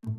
¿Qué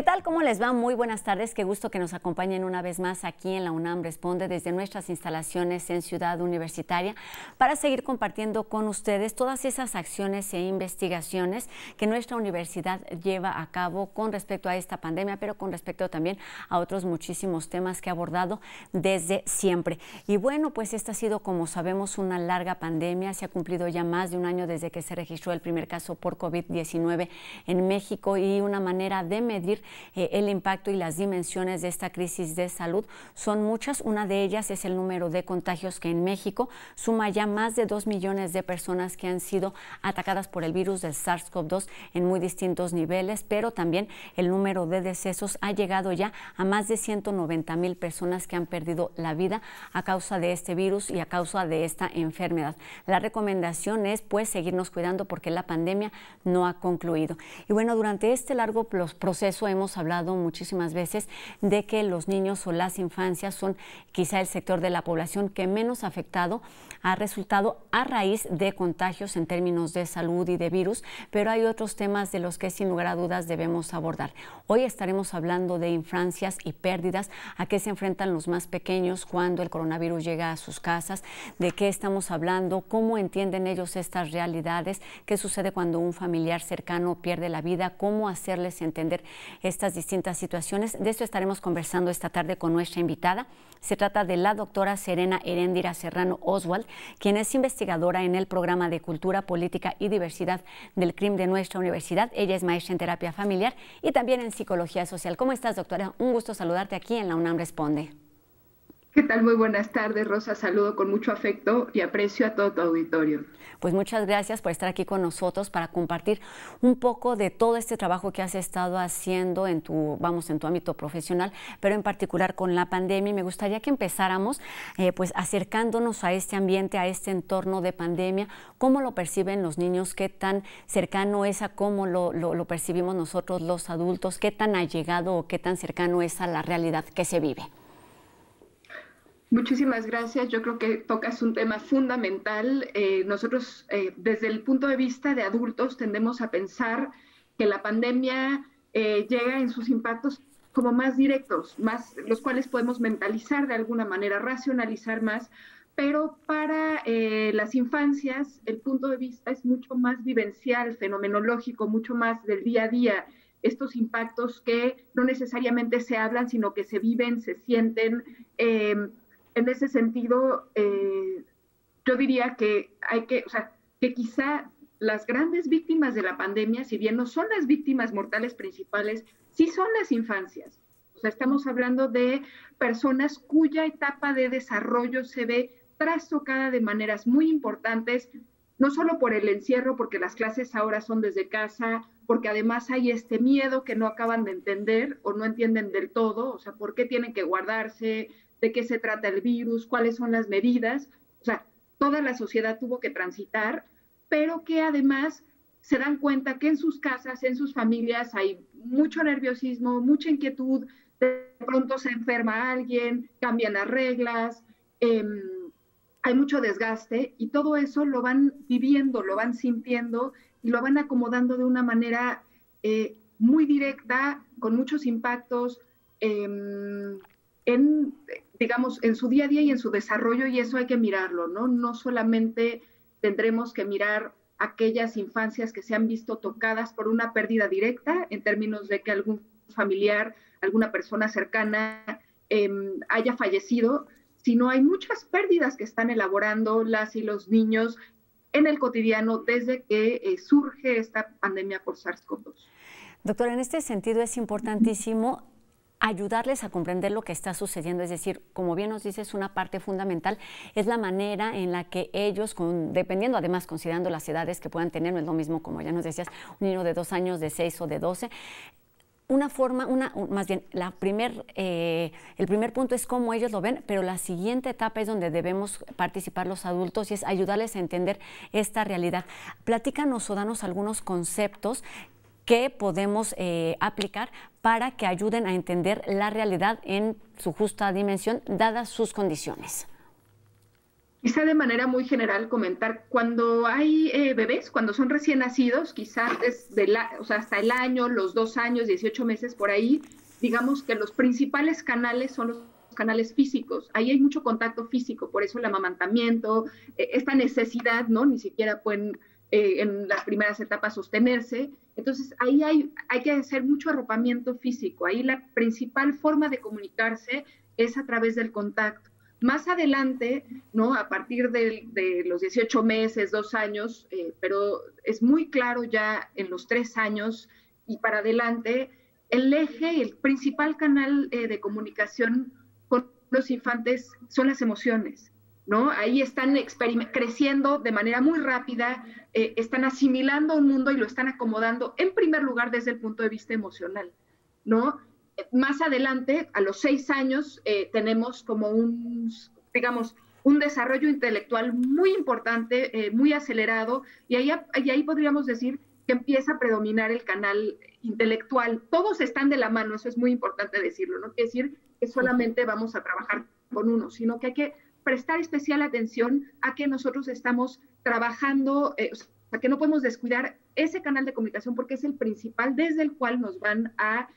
tal? ¿Cómo les va? Muy buenas tardes. Qué gusto que nos acompañen una vez más aquí en la UNAM Responde desde nuestras instalaciones en Ciudad Universitaria para seguir compartiendo con ustedes todas esas acciones e investigaciones que nuestra universidad lleva a cabo con respecto a esta pandemia, pero con respecto también a otros muchísimos temas que ha abordado desde siempre. Y bueno, pues esta ha sido, como sabemos, una larga pandemia. Se ha cumplido ya más de un año desde que se registró el primer caso por COVID-19 en México y una manera de medir el impacto y las dimensiones de esta crisis de salud son muchas. Una de ellas es el número de contagios que en México suma ya más de 2 millones de personas que han sido atacadas por el virus del SARS-CoV-2 en muy distintos niveles, pero también el número de decesos ha llegado ya a más de 190,000 personas que han perdido la vida a causa de este virus y a causa de esta enfermedad. La recomendación es pues seguirnos cuidando porque la pandemia no ha concluido. Y bueno, durante este largo proceso hemos hablado muchísimas veces de que los niños o las infancias son quizá el sector de la población que menos afectado ha resultado a raíz de contagios en términos de salud y de virus, pero hay otros temas de los que sin lugar a dudas debemos abordar. Hoy estaremos hablando de infancias y pérdidas, a qué se enfrentan los más pequeños cuando el coronavirus llega a sus casas, de qué estamos hablando, cómo entienden ellos estas realidades, qué sucede cuando un familiar cercano pierde la vida, cómo hacerles entender estas distintas situaciones. De esto estaremos conversando esta tarde con nuestra invitada. Se trata de la doctora Serena Heréndira Serrano Oswald, quien es investigadora en el programa de Cultura, Política y Diversidad del CRIM de nuestra universidad. Ella es maestra en terapia familiar y también en psicología social. ¿Cómo estás, doctora? Un gusto saludarte aquí en la UNAM Responde. ¿Qué tal? Muy buenas tardes, Rosa. Saludo con mucho afecto y aprecio a todo tu auditorio. Pues muchas gracias por estar aquí con nosotros para compartir un poco de todo este trabajo que has estado haciendo en tu ámbito profesional, pero en particular con la pandemia. Y me gustaría que empezáramos pues acercándonos a este ambiente, a este entorno de pandemia. ¿Cómo lo perciben los niños? ¿Qué tan cercano es a cómo lo percibimos nosotros los adultos? ¿Qué tan allegado o qué tan cercano es a la realidad que se vive? Muchísimas gracias. Yo creo que tocas un tema fundamental. Nosotros, desde el punto de vista de adultos, tendemos a pensar que la pandemia llega en sus impactos como más directos, más los cuales podemos mentalizar de alguna manera, racionalizar más, pero para las infancias el punto de vista es mucho más vivencial, fenomenológico, mucho más del día a día. Estos impactos que no necesariamente se hablan, sino que se viven, se sienten. En ese sentido, yo diría que que quizá las grandes víctimas de la pandemia, si bien no son las víctimas mortales principales, sí son las infancias. O sea, estamos hablando de personas cuya etapa de desarrollo se ve trastocada de maneras muy importantes, no solo por el encierro, porque las clases ahora son desde casa, porque además hay este miedo que no acaban de entender o no entienden del todo, o sea, por qué tienen que guardarse, de qué se trata el virus, cuáles son las medidas. O sea, toda la sociedad tuvo que transitar, pero que además se dan cuenta que en sus casas, en sus familias hay mucho nerviosismo, mucha inquietud, de pronto se enferma alguien, cambian las reglas, hay mucho desgaste y todo eso lo van viviendo, lo van sintiendo y lo van acomodando de una manera muy directa, con muchos impactos digamos, en su día a día y en su desarrollo, y eso hay que mirarlo, ¿no? No solamente tendremos que mirar aquellas infancias que se han visto tocadas por una pérdida directa, en términos de que algún familiar, alguna persona cercana haya fallecido, sino hay muchas pérdidas que están elaborando las y los niños en el cotidiano desde que surge esta pandemia por SARS-CoV-2. Doctora, en este sentido es importantísimo ayudarles a comprender lo que está sucediendo, es decir, como bien nos dices, una parte fundamental es la manera en la que ellos, dependiendo además, considerando las edades que puedan tener, no es lo mismo, como ya nos decías, un niño de 2 años, de 6 o de 12, más bien, el primer punto es cómo ellos lo ven, pero la siguiente etapa es donde debemos participar los adultos y es ayudarles a entender esta realidad. Platícanos o danos algunos conceptos que podemos aplicar para que ayuden a entender la realidad en su justa dimensión, dadas sus condiciones. Quizá de manera muy general comentar, cuando hay bebés, cuando son recién nacidos, quizá hasta el año, los 2 años, 18 meses por ahí, digamos que los principales canales son los canales físicos. Ahí hay mucho contacto físico, por eso el amamantamiento, esta necesidad, ¿no? Ni siquiera pueden en las primeras etapas sostenerse. Entonces ahí hay que hacer mucho arropamiento físico. Ahí la principal forma de comunicarse es a través del contacto. Más adelante, ¿no? A partir de los 18 meses, 2 años, pero es muy claro ya en los 3 años y para adelante, el eje, el principal canal de comunicación con los infantes son las emociones, ¿no? Ahí están creciendo de manera muy rápida, están asimilando un mundo y lo están acomodando, en primer lugar, desde el punto de vista emocional, ¿no? Más adelante, a los 6 años, tenemos como un desarrollo intelectual muy importante, muy acelerado, y ahí podríamos decir que empieza a predominar el canal intelectual. Todos están de la mano, eso es muy importante decirlo, no quiere decir que solamente vamos a trabajar con uno, sino que hay que prestar especial atención a que nosotros estamos trabajando, o sea, que no podemos descuidar ese canal de comunicación porque es el principal desde el cual nos van a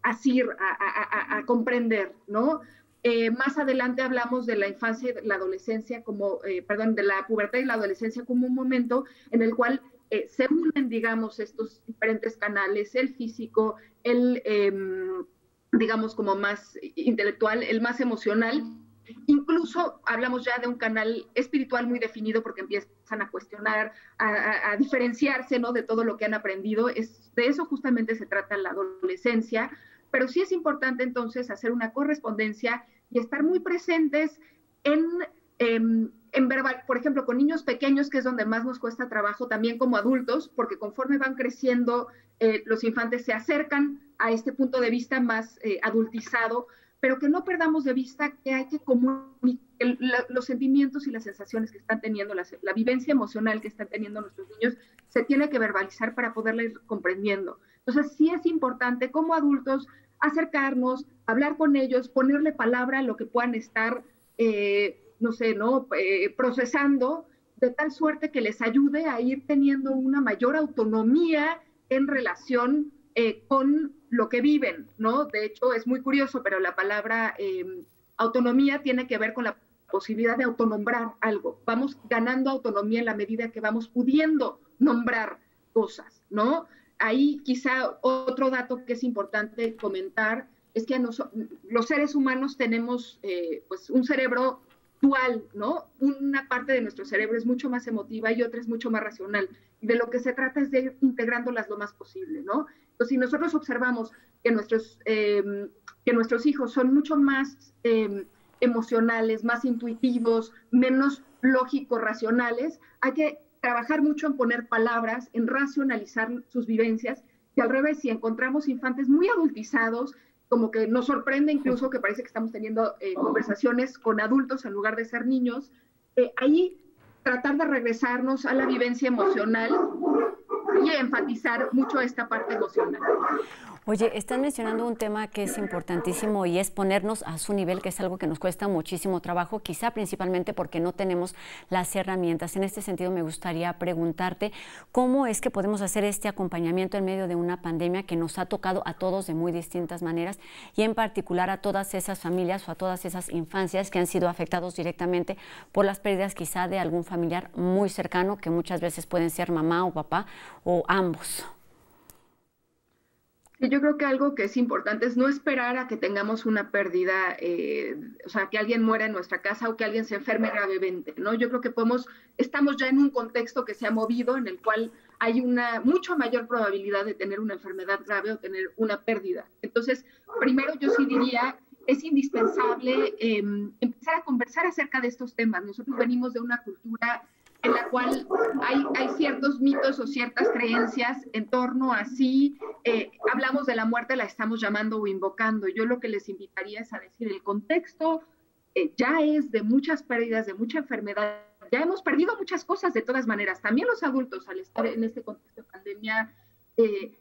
asir, a comprender, ¿no? Más adelante hablamos de la infancia y la adolescencia de la pubertad y la adolescencia como un momento en el cual se unen, digamos, estos diferentes canales, el físico, el, digamos, como más intelectual, el más emocional. Incluso hablamos ya de un canal espiritual muy definido porque empiezan a cuestionar, a diferenciarse, ¿no? De todo lo que han aprendido. De eso justamente se trata la adolescencia, pero sí es importante entonces hacer una correspondencia y estar muy presentes en verbal, por ejemplo, con niños pequeños, que es donde más nos cuesta trabajo, también como adultos, porque conforme van creciendo, los infantes se acercan a este punto de vista más adultizado, pero que no perdamos de vista que hay que comunicar los sentimientos y las sensaciones que están teniendo, la vivencia emocional que están teniendo nuestros niños, se tiene que verbalizar para poderla ir comprendiendo. Entonces, sí es importante como adultos acercarnos, hablar con ellos, ponerle palabra a lo que puedan estar, no sé, ¿no? Procesando, de tal suerte que les ayude a ir teniendo una mayor autonomía en relación con lo que viven, ¿no? De hecho, es muy curioso, pero la palabra autonomía tiene que ver con la posibilidad de autonombrar algo. Vamos ganando autonomía en la medida que vamos pudiendo nombrar cosas, ¿no? Ahí quizá otro dato que es importante comentar es que los seres humanos tenemos pues un cerebro dual, ¿no? Una parte de nuestro cerebro es mucho más emotiva y otra es mucho más racional. Y de lo que se trata es de ir integrándolas lo más posible, ¿no? Entonces, si nosotros observamos que nuestros hijos son mucho más emocionales, más intuitivos, menos lógicos, racionales, hay que trabajar mucho en poner palabras, en racionalizar sus vivencias, y al revés, si encontramos infantes muy adultizados, como que nos sorprende incluso que parece que estamos teniendo conversaciones con adultos en lugar de ser niños, ahí tratar de regresarnos a la vivencia emocional y enfatizar mucho esta parte emocional. Oye, están mencionando un tema que es importantísimo y es ponernos a su nivel, que es algo que nos cuesta muchísimo trabajo, quizá principalmente porque no tenemos las herramientas. En este sentido, me gustaría preguntarte cómo es que podemos hacer este acompañamiento en medio de una pandemia que nos ha tocado a todos de muy distintas maneras y en particular a todas esas familias o a todas esas infancias que han sido afectados directamente por las pérdidas quizá de algún familiar muy cercano, que muchas veces pueden ser mamá o papá o ambos. Yo creo que algo que es importante es no esperar a que tengamos una pérdida, o sea, que alguien muera en nuestra casa o que alguien se enferme gravemente, ¿no? Yo creo que estamos ya en un contexto que se ha movido, en el cual hay una mucho mayor probabilidad de tener una enfermedad grave o tener una pérdida. Entonces, primero yo sí diría, es indispensable empezar a conversar acerca de estos temas. Nosotros venimos de una cultura en la cual hay ciertos mitos o ciertas creencias en torno a si hablamos de la muerte, la estamos llamando o invocando. Yo lo que les invitaría es a decir, el contexto ya es de muchas pérdidas, de mucha enfermedad, ya hemos perdido muchas cosas de todas maneras. También los adultos, al estar en este contexto de pandemia,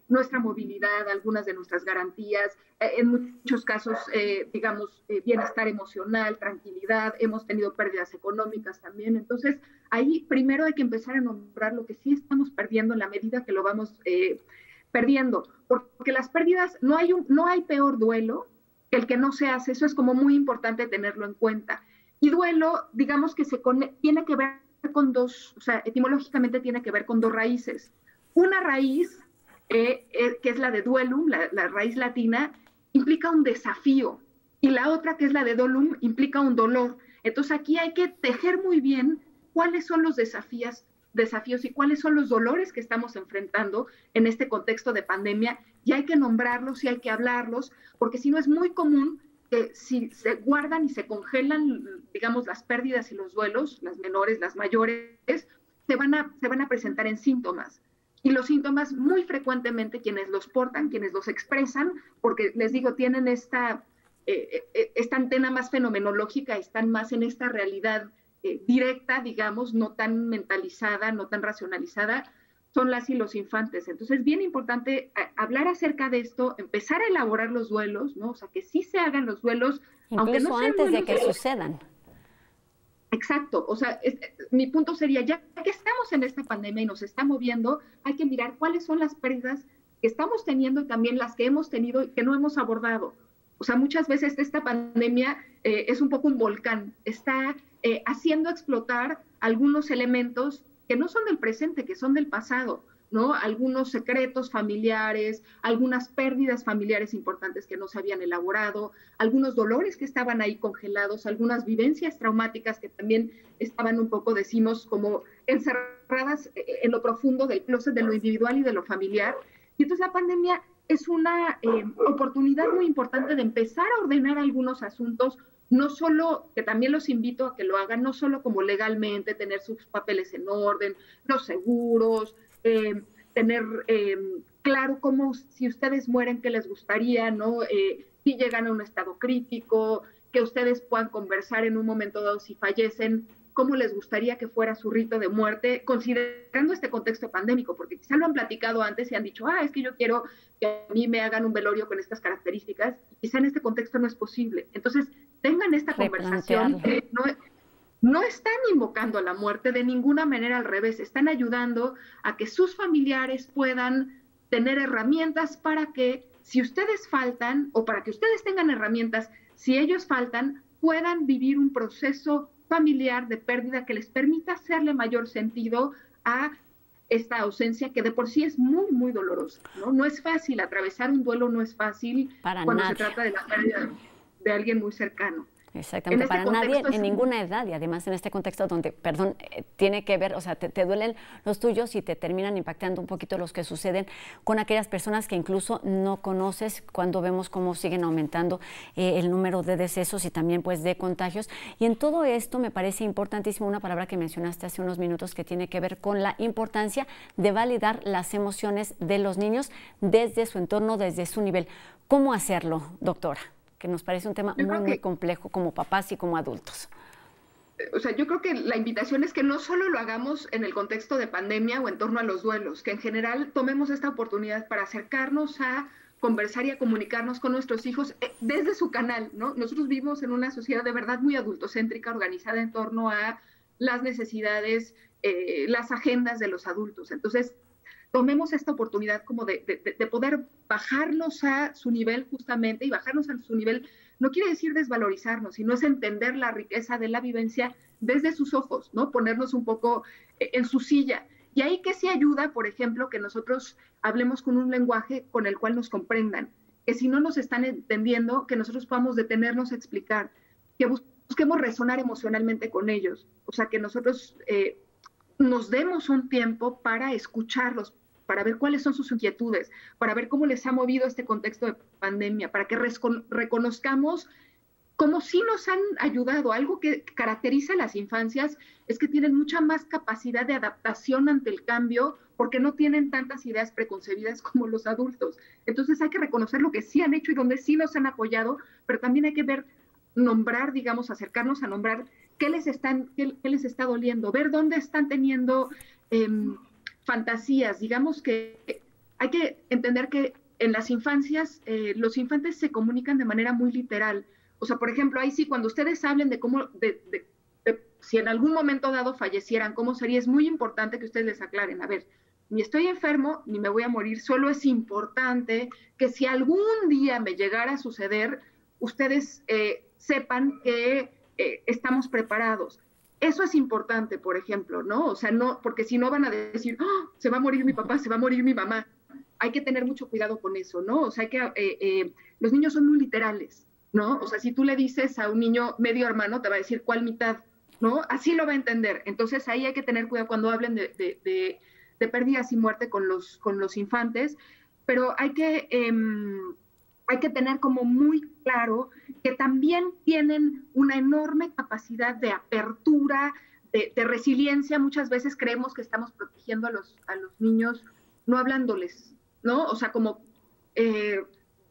nuestra movilidad, algunas de nuestras garantías, en muchos casos, bienestar emocional, tranquilidad, hemos tenido pérdidas económicas también. Entonces, ahí primero hay que empezar a nombrar lo que sí estamos perdiendo en la medida que lo vamos perdiendo, porque las pérdidas, no hay peor duelo que el que no se hace. Eso es como muy importante tenerlo en cuenta. Y duelo, digamos que tiene que ver con dos, o sea, etimológicamente tiene que ver con dos raíces. Una raíz, que es la de duelum, la raíz latina, implica un desafío, y la otra, que es la de dolum, implica un dolor. Entonces aquí hay que tejer muy bien cuáles son los desafíos y cuáles son los dolores que estamos enfrentando en este contexto de pandemia, y hay que nombrarlos y hay que hablarlos, porque si no es muy común que si se guardan y se congelan, digamos, las pérdidas y los duelos, las menores, las mayores, se van a presentar en síntomas. Y los síntomas muy frecuentemente quienes los portan, quienes los expresan, porque les digo, tienen esta antena más fenomenológica, están más en esta realidad directa, digamos, no tan mentalizada, no tan racionalizada, son las y los infantes. Entonces es bien importante hablar acerca de esto, empezar a elaborar los duelos, ¿no? O sea, que sí se hagan los duelos, incluso aunque no sean antes de que duelos, sucedan. Exacto, o sea, mi punto sería, ya que estamos en esta pandemia y nos está moviendo, hay que mirar cuáles son las pérdidas que estamos teniendo y también las que hemos tenido y que no hemos abordado. O sea, muchas veces esta pandemia es un poco un volcán, está haciendo explotar algunos elementos que no son del presente, que son del pasado, ¿no? Algunos secretos familiares, algunas pérdidas familiares importantes que no se habían elaborado, algunos dolores que estaban ahí congelados, algunas vivencias traumáticas que también estaban un poco, decimos, como encerradas en lo profundo del closet de lo individual y de lo familiar. Y entonces la pandemia es una oportunidad muy importante de empezar a ordenar algunos asuntos, no solo, que también los invito a que lo hagan, no solo como legalmente, tener sus papeles en orden, los seguros, tener claro cómo, si ustedes mueren, qué les gustaría, ¿no? Si llegan a un estado crítico, que ustedes puedan conversar en un momento dado si fallecen, cómo les gustaría que fuera su rito de muerte, considerando este contexto pandémico, porque quizá lo han platicado antes y han dicho, es que yo quiero que a mí me hagan un velorio con estas características, y quizá en este contexto no es posible. Entonces, tengan esta conversación. No están invocando a la muerte de ninguna manera, al revés, están ayudando a que sus familiares puedan tener herramientas para que, si ustedes faltan, o para que ustedes tengan herramientas, si ellos faltan, puedan vivir un proceso familiar de pérdida que les permita hacerle mayor sentido a esta ausencia, que de por sí es muy, muy dolorosa, ¿no? No es fácil, atravesar un duelo no es fácil cuando se trata de la pérdida de alguien muy cercano. Exactamente, para nadie en ninguna edad, y además en este contexto donde, tiene que ver, o sea, te duelen los tuyos y te terminan impactando un poquito los que suceden con aquellas personas que incluso no conoces, cuando vemos cómo siguen aumentando el número de decesos y también pues de contagios. Y en todo esto me parece importantísimo una palabra que mencionaste hace unos minutos, que tiene que ver con la importancia de validar las emociones de los niños desde su entorno, desde su nivel. ¿Cómo hacerlo, doctora? Que nos parece un tema muy complejo como papás y como adultos. O sea, yo creo que la invitación es que no solo lo hagamos en el contexto de pandemia o en torno a los duelos, que en general tomemos esta oportunidad para acercarnos a conversar y a comunicarnos con nuestros hijos desde su canal, ¿no? Nosotros vivimos en una sociedad de verdad muy adultocéntrica, organizada en torno a las necesidades, las agendas de los adultos. Entonces, tomemos esta oportunidad como de poder bajarnos a su nivel justamente, y bajarnos a su nivel no quiere decir desvalorizarnos, sino es entender la riqueza de la vivencia desde sus ojos, ¿no? Ponernos un poco en su silla. Y ahí que sí ayuda, por ejemplo, que nosotros hablemos con un lenguaje con el cual nos comprendan, que si no nos están entendiendo, que nosotros podamos detenernos a explicar, que busquemos resonar emocionalmente con ellos, o sea, que nosotros nos demos un tiempo para escucharlos, para ver cuáles son sus inquietudes, para ver cómo les ha movido este contexto de pandemia, para que reconozcamos cómo sí nos han ayudado. Algo que caracteriza a las infancias es que tienen mucha más capacidad de adaptación ante el cambio, porque no tienen tantas ideas preconcebidas como los adultos. Entonces hay que reconocer lo que sí han hecho y donde sí nos han apoyado, pero también hay que ver, nombrar, digamos, acercarnos a nombrar qué les está doliendo, ver dónde están teniendo fantasías. Digamos que hay que entender que en las infancias, los infantes se comunican de manera muy literal. O sea, por ejemplo, ahí sí, cuando ustedes hablen de cómo, si en algún momento dado fallecieran, cómo sería, es muy importante que ustedes les aclaren, a ver, ni estoy enfermo, ni me voy a morir, solo es importante que si algún día me llegara a suceder, ustedes sepan que estamos preparados. Eso es importante, por ejemplo, ¿no? O sea, no, porque si no van a decir, oh, se va a morir mi papá, se va a morir mi mamá. Hay que tener mucho cuidado con eso, ¿no? O sea, los niños son muy literales, ¿no? O sea, si tú le dices a un niño medio hermano, te va a decir cuál mitad, ¿no? Así lo va a entender. Entonces ahí hay que tener cuidado cuando hablen de pérdidas y muerte con los infantes, pero hay que tener como muy claro que también tienen una enorme capacidad de apertura, de resiliencia. Muchas veces creemos que estamos protegiendo a los niños no hablándoles, ¿no? O sea, como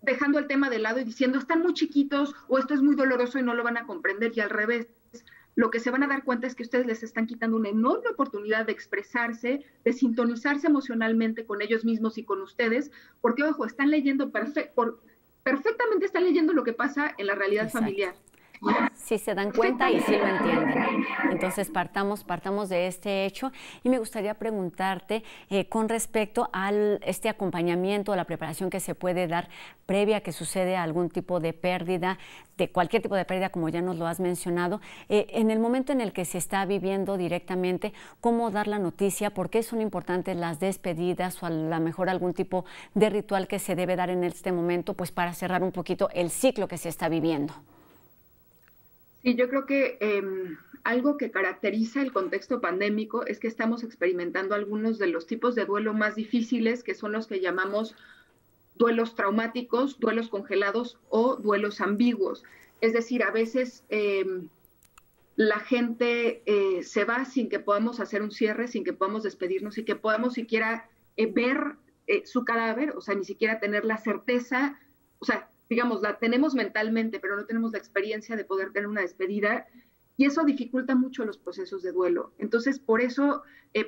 dejando el tema de lado y diciendo, están muy chiquitos o esto es muy doloroso y no lo van a comprender, y al revés. Lo que se van a dar cuenta es que ustedes les están quitando una enorme oportunidad de expresarse, de sintonizarse emocionalmente con ellos mismos y con ustedes, porque, ojo, están leyendo perfectamente, están leyendo lo que pasa en la realidad Exacto. familiar. Sí se dan cuenta y sí lo entienden. Entonces partamos de este hecho, y me gustaría preguntarte con respecto a este acompañamiento, a la preparación que se puede dar previa a que sucede algún tipo de pérdida, de cualquier tipo de pérdida, como ya nos lo has mencionado, en el momento en el que se está viviendo directamente, cómo dar la noticia, por qué son importantes las despedidas, o a lo mejor algún tipo de ritual que se debe dar en este momento, pues para cerrar un poquito el ciclo que se está viviendo. Sí, yo creo que algo que caracteriza el contexto pandémico es que estamos experimentando algunos de los tipos de duelo más difíciles, que son los que llamamos duelos traumáticos, duelos congelados o duelos ambiguos. Es decir, a veces la gente se va sin que podamos hacer un cierre, sin que podamos despedirnos y que podamos siquiera ver su cadáver, o sea, ni siquiera tener la certeza, o sea, digamos, la tenemos mentalmente, pero no tenemos la experiencia de poder tener una despedida, y eso dificulta mucho los procesos de duelo. Entonces, por eso,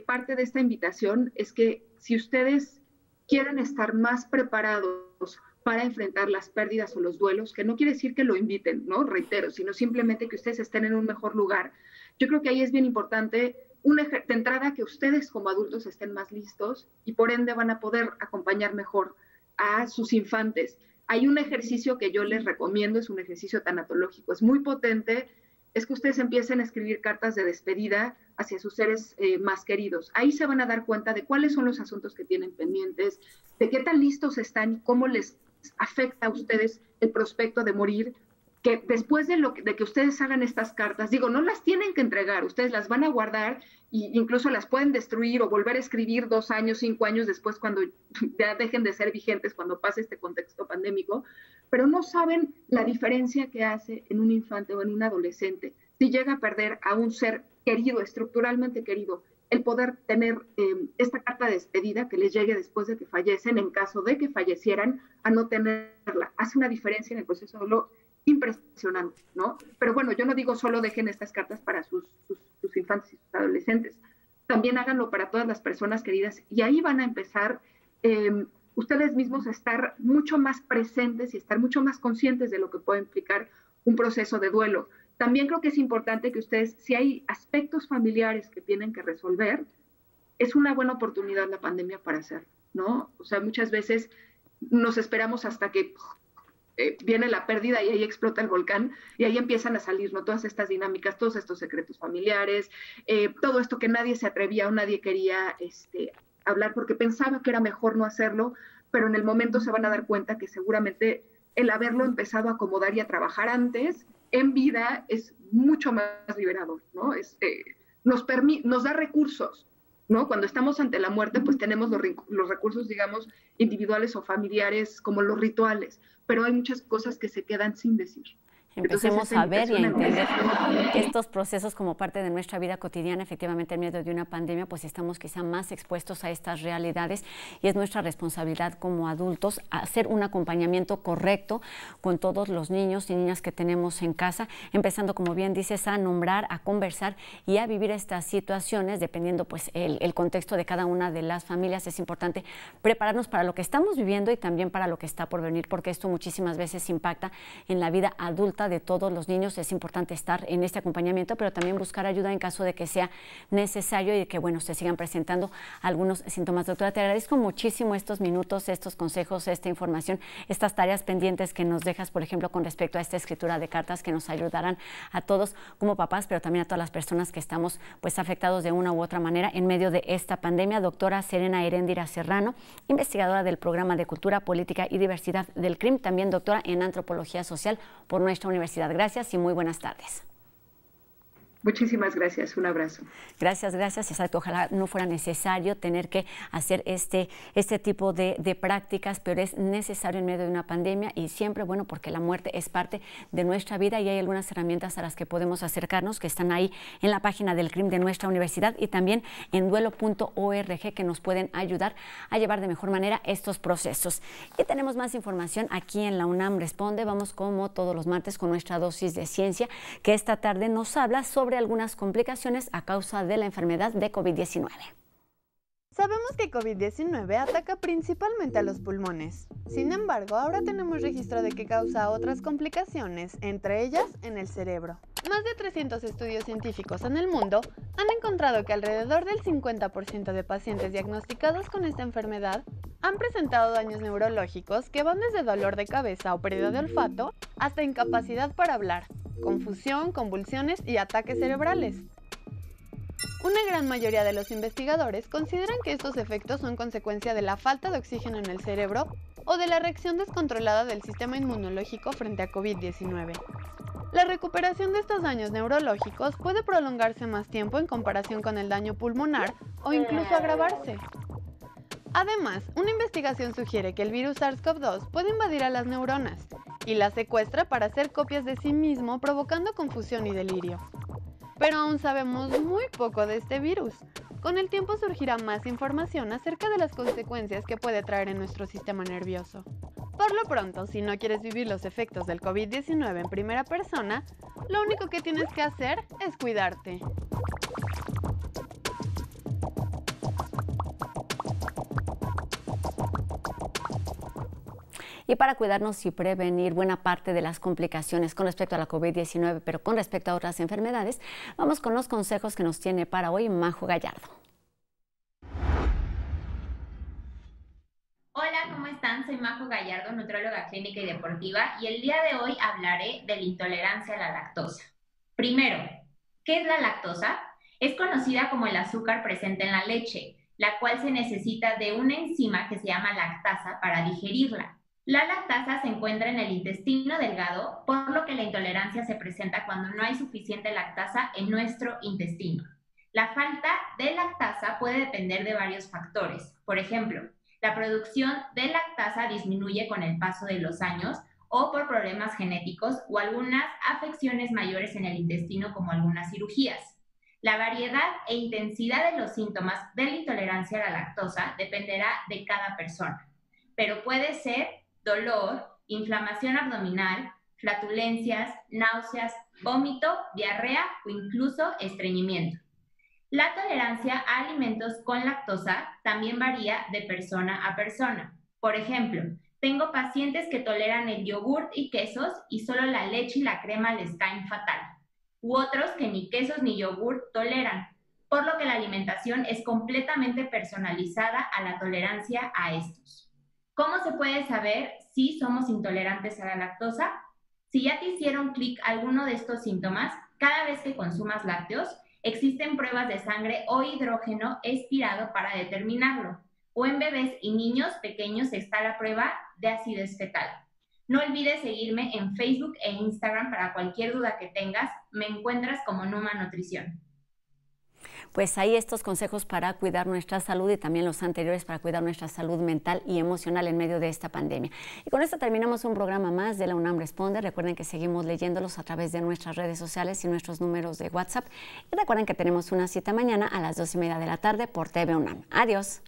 parte de esta invitación es que si ustedes quieren estar más preparados para enfrentar las pérdidas o los duelos, que no quiere decir que lo inviten, ¿no? Reitero, sino simplemente que ustedes estén en un mejor lugar. Yo creo que ahí es bien importante, de entrada, que ustedes como adultos estén más listos y por ende van a poder acompañar mejor a sus infantes. Hay un ejercicio que yo les recomiendo, es un ejercicio tanatológico, es muy potente, es que ustedes empiecen a escribir cartas de despedida hacia sus seres más queridos. Ahí se van a dar cuenta de cuáles son los asuntos que tienen pendientes, de qué tan listos están y cómo les afecta a ustedes el prospecto de morir, que después de que ustedes hagan estas cartas, digo, no las tienen que entregar, ustedes las van a guardar e incluso las pueden destruir o volver a escribir 2 años, 5 años después, cuando ya dejen de ser vigentes, cuando pase este contexto pandémico, pero no saben la diferencia que hace en un infante o en un adolescente si llega a perder a un ser querido, estructuralmente querido, el poder tener esta carta de despedida que les llegue después de que fallecen, en caso de que fallecieran, a no tenerla. Hace una diferencia en el proceso de dolor impresionante, ¿no? Pero bueno, yo no digo solo dejen estas cartas para sus infantes y sus adolescentes, también háganlo para todas las personas queridas, y ahí van a empezar ustedes mismos a estar mucho más presentes y estar mucho más conscientes de lo que puede implicar un proceso de duelo. También creo que es importante que ustedes, si hay aspectos familiares que tienen que resolver, es una buena oportunidad la pandemia para hacerlo, ¿no? O sea, muchas veces nos esperamos hasta que viene la pérdida y ahí explota el volcán y ahí empiezan a salir, ¿no? Todas estas dinámicas, todos estos secretos familiares, todo esto que nadie se atrevía o nadie quería hablar porque pensaba que era mejor no hacerlo, pero en el momento se van a dar cuenta que seguramente el haberlo empezado a acomodar y a trabajar antes en vida es mucho más liberador, ¿no? Nos da recursos, ¿no? Cuando estamos ante la muerte, pues tenemos los recursos, digamos, individuales o familiares, como los rituales, pero hay muchas cosas que se quedan sin decir. Empecemos a ver y a entender que estos procesos como parte de nuestra vida cotidiana, efectivamente en medio de una pandemia, pues estamos quizá más expuestos a estas realidades y es nuestra responsabilidad como adultos hacer un acompañamiento correcto con todos los niños y niñas que tenemos en casa, empezando, como bien dices, a nombrar, a conversar y a vivir estas situaciones, dependiendo pues el contexto de cada una de las familias. Es importante prepararnos para lo que estamos viviendo y también para lo que está por venir, porque esto muchísimas veces impacta en la vida adulta de todos los niños. Es importante estar en este acompañamiento, pero también buscar ayuda en caso de que sea necesario y que, bueno, se sigan presentando algunos síntomas. Doctora, te agradezco muchísimo estos minutos, estos consejos, esta información, estas tareas pendientes que nos dejas, por ejemplo, con respecto a esta escritura de cartas que nos ayudarán a todos como papás, pero también a todas las personas que estamos pues afectados de una u otra manera en medio de esta pandemia. Doctora Serena Heréndira Serrano, investigadora del Programa de Cultura, Política y Diversidad del CRIM, también doctora en Antropología Social por nuestra universidad. Gracias y muy buenas tardes. Muchísimas gracias, un abrazo. Gracias, gracias. Exacto, ojalá no fuera necesario tener que hacer este tipo de prácticas, pero es necesario en medio de una pandemia y siempre, bueno, porque la muerte es parte de nuestra vida y hay algunas herramientas a las que podemos acercarnos que están ahí en la página del CRIM de nuestra universidad y también en duelo.org que nos pueden ayudar a llevar de mejor manera estos procesos. Y tenemos más información aquí en la UNAM Responde. Vamos como todos los martes con nuestra dosis de ciencia que esta tarde nos habla sobre algunas complicaciones a causa de la enfermedad de COVID-19. Sabemos que COVID-19 ataca principalmente a los pulmones. Sin embargo, ahora tenemos registro de que causa otras complicaciones, entre ellas en el cerebro. Más de 300 estudios científicos en el mundo han encontrado que alrededor del 50% de pacientes diagnosticados con esta enfermedad han presentado daños neurológicos que van desde dolor de cabeza o pérdida de olfato hasta incapacidad para hablar, confusión, convulsiones y ataques cerebrales. Una gran mayoría de los investigadores consideran que estos efectos son consecuencia de la falta de oxígeno en el cerebro o de la reacción descontrolada del sistema inmunológico frente a COVID-19. La recuperación de estos daños neurológicos puede prolongarse más tiempo en comparación con el daño pulmonar o incluso agravarse. Además, una investigación sugiere que el virus SARS-CoV-2 puede invadir a las neuronas y las secuestra para hacer copias de sí mismo, provocando confusión y delirio. Pero aún sabemos muy poco de este virus. Con el tiempo surgirá más información acerca de las consecuencias que puede traer en nuestro sistema nervioso. Por lo pronto, si no quieres vivir los efectos del COVID-19 en primera persona, lo único que tienes que hacer es cuidarte. Y para cuidarnos y prevenir buena parte de las complicaciones con respecto a la COVID-19, pero con respecto a otras enfermedades, vamos con los consejos que nos tiene para hoy Majo Gallardo. Hola, ¿cómo están? Soy Majo Gallardo, nutróloga clínica y deportiva, y el día de hoy hablaré de la intolerancia a la lactosa. Primero, ¿qué es la lactosa? Es conocida como el azúcar presente en la leche, la cual se necesita de una enzima que se llama lactasa para digerirla. La lactasa se encuentra en el intestino delgado, por lo que la intolerancia se presenta cuando no hay suficiente lactasa en nuestro intestino. La falta de lactasa puede depender de varios factores. Por ejemplo, la producción de lactasa disminuye con el paso de los años o por problemas genéticos o algunas afecciones mayores en el intestino como algunas cirugías. La variedad e intensidad de los síntomas de la intolerancia a la lactosa dependerá de cada persona, pero puede ser dolor, inflamación abdominal, flatulencias, náuseas, vómito, diarrea o incluso estreñimiento. La tolerancia a alimentos con lactosa también varía de persona a persona. Por ejemplo, tengo pacientes que toleran el yogur y quesos y solo la leche y la crema les caen fatal, u otros que ni quesos ni yogur toleran, por lo que la alimentación es completamente personalizada a la tolerancia a estos. ¿Cómo se puede saber si somos intolerantes a la lactosa? Si ya te hicieron clic alguno de estos síntomas, cada vez que consumas lácteos, existen pruebas de sangre o hidrógeno expirado para determinarlo. O en bebés y niños pequeños está la prueba de acidez fetal. No olvides seguirme en Facebook e Instagram para cualquier duda que tengas. Me encuentras como Numa Nutrición. Pues ahí estos consejos para cuidar nuestra salud y también los anteriores para cuidar nuestra salud mental y emocional en medio de esta pandemia. Y con esto terminamos un programa más de la UNAM Responde. Recuerden que seguimos leyéndolos a través de nuestras redes sociales y nuestros números de WhatsApp. Y recuerden que tenemos una cita mañana a las 2:30 de la tarde por TV UNAM. Adiós.